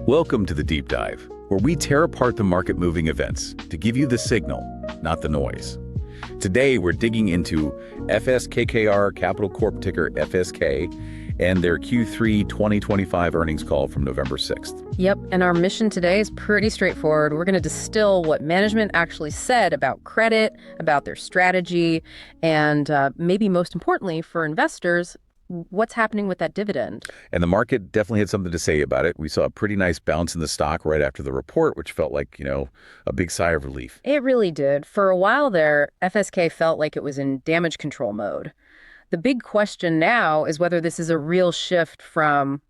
Welcome to the Deep Dive, where we tear apart the market-moving events to give you the signal, not the noise. Today, we're digging into KKR Capital Corp, ticker FSK, and their Q3 2025 earnings call from November 6th. Yep, and our mission today is pretty straightforward. We're going to distill what management actually said about credit, about their strategy, and maybe most importantly for investors, what's happening with that dividend. And the market definitely had something to say about it. We saw a pretty nice bounce in the stock right after the report, which felt like, a big sigh of relief. It really did. For a while there, FSK felt like it was in damage control mode. The big question now is whether this is a real shift from,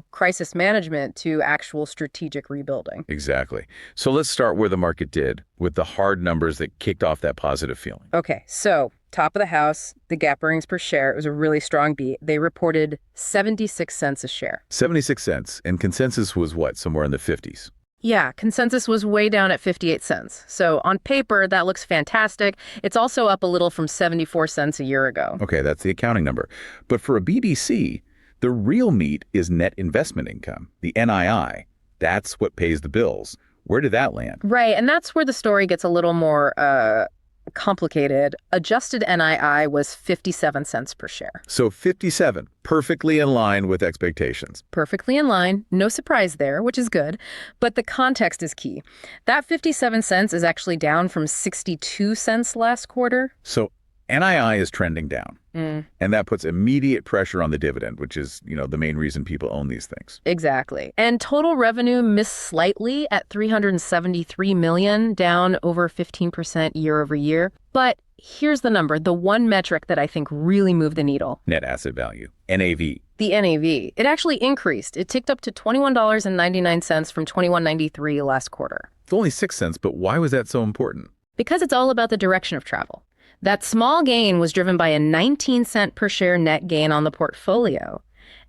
crisis management to actual strategic rebuilding. Exactly. So let's start where the market did, with the hard numbers that kicked off that positive feeling. Okay, so top of the house, the GAAP earnings per share, it was a really strong beat. They reported 76 cents a share. 76 cents, and consensus was what, somewhere in the 50s? Yeah, consensus was way down at 58 cents. So on paper, that looks fantastic. It's also up a little from 74 cents a year ago. Okay, that's the accounting number. But for a BDC, the real meat is net investment income, the NII. That's what pays the bills. Where did that land? Right, and that's where the story gets a little more complicated. Adjusted NII was 57 cents per share. So 57, perfectly in line with expectations. Perfectly in line. No surprise there, which is good. But the context is key. That 57 cents is actually down from 62 cents last quarter. So NII is trending down. And that puts immediate pressure on the dividend, which is, the main reason people own these things. Exactly. And total revenue missed slightly at $373 million, down over 15% year over year. But here's the number, the one metric that I think really moved the needle. Net asset value, NAV. The NAV. It actually increased. It ticked up to $21.99 from $21.93 last quarter. It's only 6 cents, but why was that so important? Because it's all about the direction of travel. That small gain was driven by a 19-cent per share net gain on the portfolio.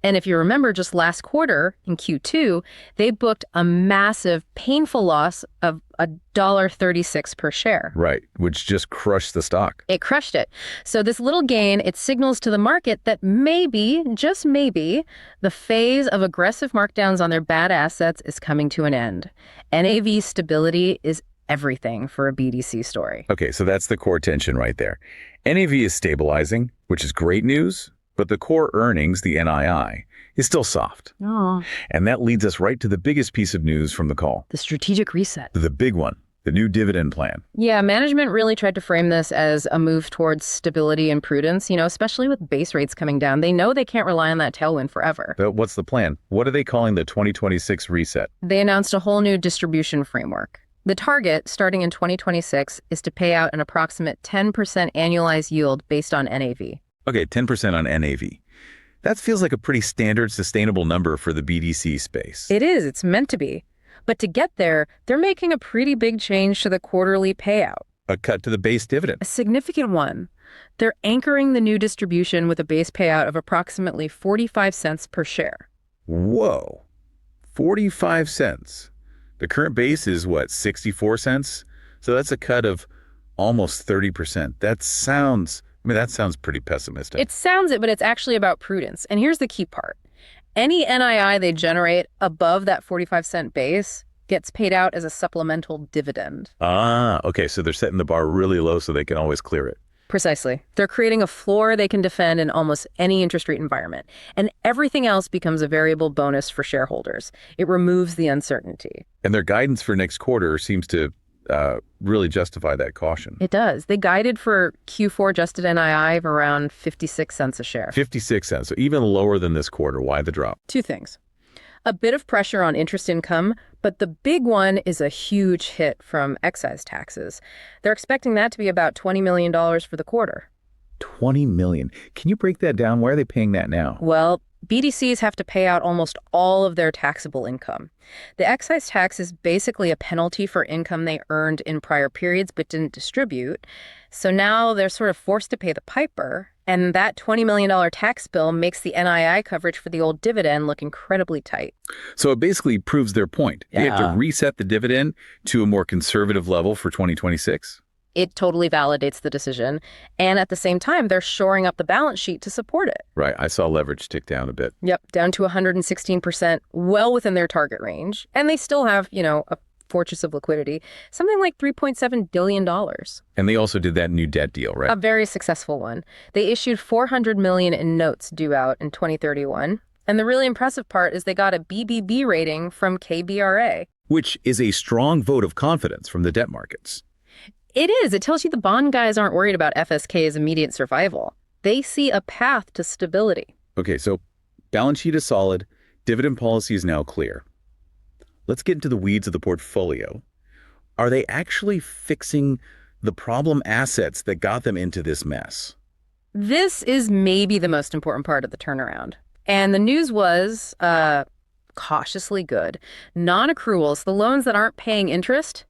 And if you remember, just last quarter, in Q2, they booked a massive, painful loss of $1.36 per share. Right, which just crushed the stock. It crushed it. So this little gain, it signals to the market that maybe, just maybe, the phase of aggressive markdowns on their bad assets is coming to an end. NAV stability is everything for a BDC story. Okay, so that's the core tension right there. NAV is stabilizing, which is great news, but the core earnings, the NII, is still soft. Oh. And that leads us right to the biggest piece of news from the call. The strategic reset. The big one, the new dividend plan. Yeah, management really tried to frame this as a move towards stability and prudence, especially with base rates coming down. They know they can't rely on that tailwind forever. But what's the plan? What are they calling the 2026 reset? They announced a whole new distribution framework. The target, starting in 2026, is to pay out an approximate 10% annualized yield based on NAV. Okay, 10% on NAV. That feels like a pretty standard, sustainable number for the BDC space. It is. It's meant to be. But to get there, they're making a pretty big change to the quarterly payout. A cut to the base dividend. A significant one. They're anchoring the new distribution with a base payout of approximately 45 cents per share. Whoa, 45 cents. The current base is, 64 cents? So that's a cut of almost 30%. That sounds pretty pessimistic. It sounds it, but it's actually about prudence. And here's the key part. Any NII they generate above that 45-cent base gets paid out as a supplemental dividend. Okay, so they're setting the bar really low so they can always clear it. Precisely. They're creating a floor they can defend in almost any interest rate environment. And everything else becomes a variable bonus for shareholders. It removes the uncertainty. And their guidance for next quarter seems to really justify that caution. It does. They guided for Q4 adjusted NII of around 56 cents a share. 56 cents, so even lower than this quarter. Why the drop? Two things. A bit of pressure on interest income, but the big one is a huge hit from excise taxes. They're expecting that to be about $20 million for the quarter. $20 million. Can you break that down? Why are they paying that now? Well, BDCs have to pay out almost all of their taxable income. The excise tax is basically a penalty for income they earned in prior periods but didn't distribute. So now they're sort of forced to pay the piper. And that $20 million tax bill makes the NII coverage for the old dividend look incredibly tight. So it basically proves their point. Yeah. They have to reset the dividend to a more conservative level for 2026. It totally validates the decision. And at the same time, they're shoring up the balance sheet to support it. Right. I saw leverage tick down a bit. Yep, down to 116%, well within their target range. And they still have, a fortress of liquidity, something like $3.7 billion. And they also did that new debt deal, right? A very successful one. They issued $400 million in notes due out in 2031. And the really impressive part is they got a BBB rating from KBRA. Which is a strong vote of confidence from the debt markets. It is. It tells you the bond guys aren't worried about FSK's immediate survival. They see a path to stability. Okay, so balance sheet is solid. Dividend policy is now clear. Let's get into the weeds of the portfolio. Are they actually fixing the problem assets that got them into this mess? This is maybe the most important part of the turnaround. And the news was cautiously good. Non-accruals, the loans that aren't paying interest,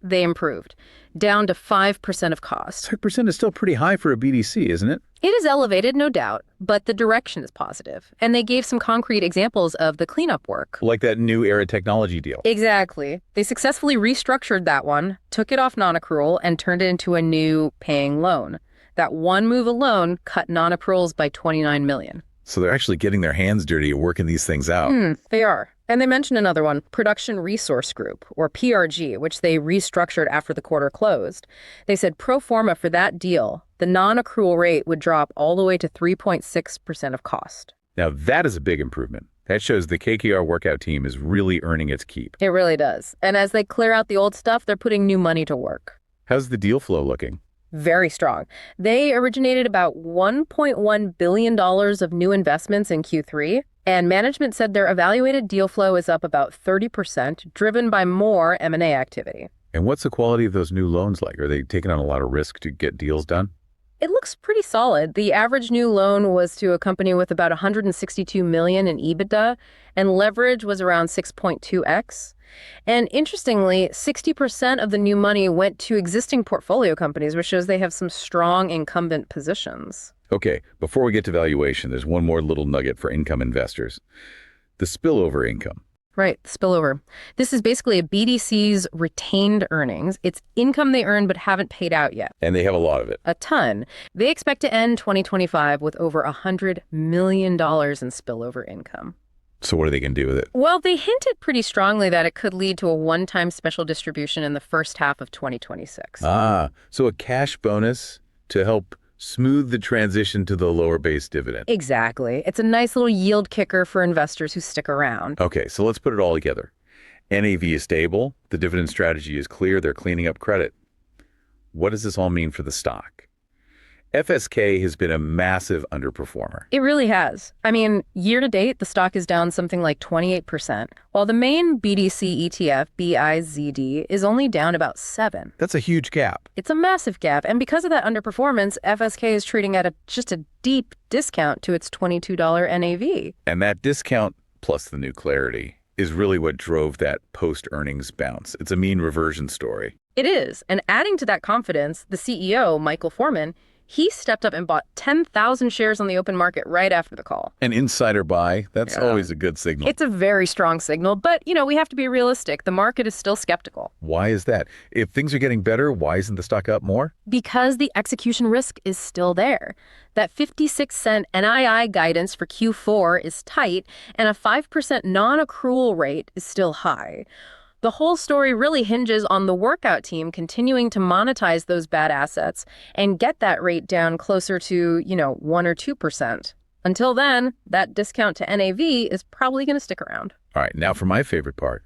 they improved, down to 5% of cost. 5% is still pretty high for a BDC, isn't it? It is elevated, no doubt, but the direction is positive. And they gave some concrete examples of the cleanup work. Like that new era technology deal. Exactly. They successfully restructured that one, took it off non-accrual, and turned it into a new paying loan. That one move alone cut non-accruals by $29 million. So they're actually getting their hands dirty at working these things out. They are. And they mentioned another one, Production Resource Group, or PRG, which they restructured after the quarter closed. They said pro forma for that deal, the non-accrual rate would drop all the way to 3.6% of cost. Now that is a big improvement. That shows the KKR workout team is really earning its keep. It really does. And as they clear out the old stuff, they're putting new money to work. How's the deal flow looking? Very strong. They originated about $1.1 billion of new investments in Q3, and management said their evaluated deal flow is up about 30%, driven by more M&A activity. And what's the quality of those new loans like? Are they taking on a lot of risk to get deals done? It looks pretty solid. The average new loan was to a company with about $162 million in EBITDA, and leverage was around 6.2x. And interestingly, 60% of the new money went to existing portfolio companies, which shows they have some strong incumbent positions. Okay, before we get to valuation, there's one more little nugget for income investors. The spillover income. Right, spillover. This is basically a BDC's retained earnings. It's income they earned but haven't paid out yet. And they have a lot of it. A ton. They expect to end 2025 with over $100 million in spillover income. So what are they going to do with it? Well, they hinted pretty strongly that it could lead to a one-time special distribution in the first half of 2026. So a cash bonus to help smooth the transition to the lower base dividend. Exactly. It's a nice little yield kicker for investors who stick around. Okay, so let's put it all together. NAV is stable. The dividend strategy is clear. They're cleaning up credit. What does this all mean for the stock? FSK has been a massive underperformer. It really has. I mean, year to date, the stock is down something like 28%, while the main BDC ETF, BIZD, is only down about 7%. That's a huge gap. It's a massive gap, and because of that underperformance, FSK is trading at just a deep discount to its $22 NAV. And that discount, plus the new clarity, is really what drove that post-earnings bounce. It's a mean reversion story. It is, and adding to that confidence, the CEO, Michael Forman, he stepped up and bought 10,000 shares on the open market right after the call. An insider buy, that's always a good signal. It's a very strong signal, but, we have to be realistic. The market is still skeptical. Why is that? If things are getting better, why isn't the stock up more? Because the execution risk is still there. That 56-cent NII guidance for Q4 is tight, and a 5% non-accrual rate is still high. The whole story really hinges on the workout team continuing to monetize those bad assets and get that rate down closer to, 1 or 2%. Until then, that discount to NAV is probably going to stick around. All right, now for my favorite part,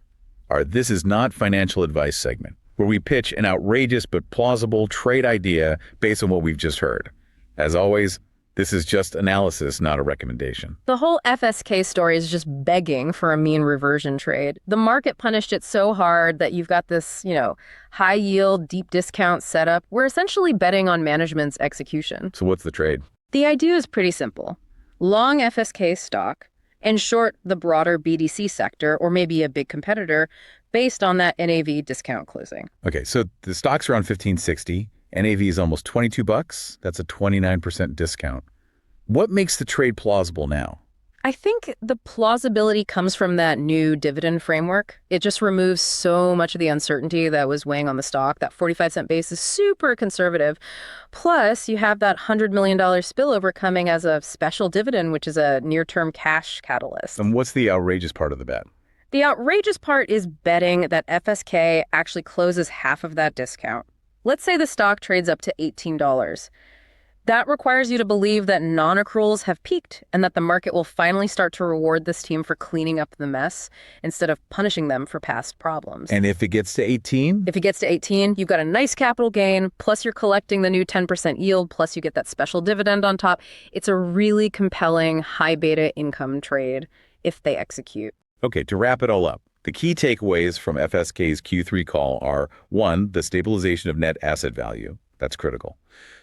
our This Is Not Financial Advice segment, where we pitch an outrageous but plausible trade idea based on what we've just heard. As always, this is just analysis, not a recommendation. The whole FSK story is just begging for a mean reversion trade. The market punished it so hard that you've got this, high yield, deep discount setup. We're essentially betting on management's execution. So what's the trade? The idea is pretty simple. Long FSK stock and short the broader BDC sector or maybe a big competitor based on that NAV discount closing. Okay, so the stock's around 1560. NAV is almost $22. That's a 29% discount. What makes the trade plausible now? I think the plausibility comes from that new dividend framework. It just removes so much of the uncertainty that was weighing on the stock. That 45-cent base is super conservative. Plus, you have that $100 million spillover coming as a special dividend, which is a near-term cash catalyst. And what's the outrageous part of the bet? The outrageous part is betting that FSK actually closes half of that discount. Let's say the stock trades up to $18. That requires you to believe that non-accruals have peaked and that the market will finally start to reward this team for cleaning up the mess instead of punishing them for past problems. And if it gets to 18? If it gets to 18, you've got a nice capital gain, plus you're collecting the new 10% yield, plus you get that special dividend on top. It's a really compelling high beta income trade if they execute. Okay, to wrap it all up, the key takeaways from FSK's Q3 call are 1, the stabilization of net asset value. That's critical.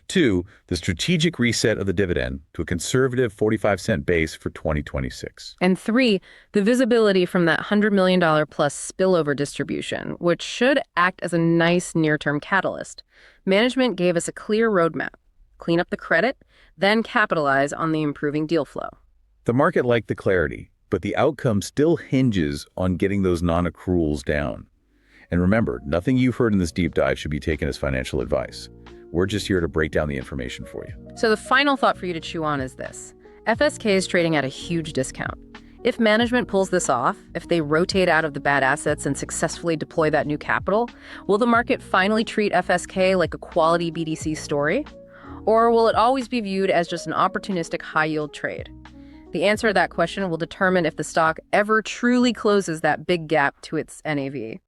2, the strategic reset of the dividend to a conservative 45-cent base for 2026. And 3, the visibility from that $100 million plus spillover distribution, which should act as a nice near-term catalyst. Management gave us a clear roadmap. Clean up the credit, then capitalize on the improving deal flow. The market liked the clarity, but the outcome still hinges on getting those non-accruals down. And remember, nothing you've heard in this deep dive should be taken as financial advice. We're just here to break down the information for you. So the final thought for you to chew on is this. FSK is trading at a huge discount. If management pulls this off, if they rotate out of the bad assets and successfully deploy that new capital, will the market finally treat FSK like a quality BDC story? Or will it always be viewed as just an opportunistic high-yield trade? The answer to that question will determine if the stock ever truly closes that big gap to its NAV.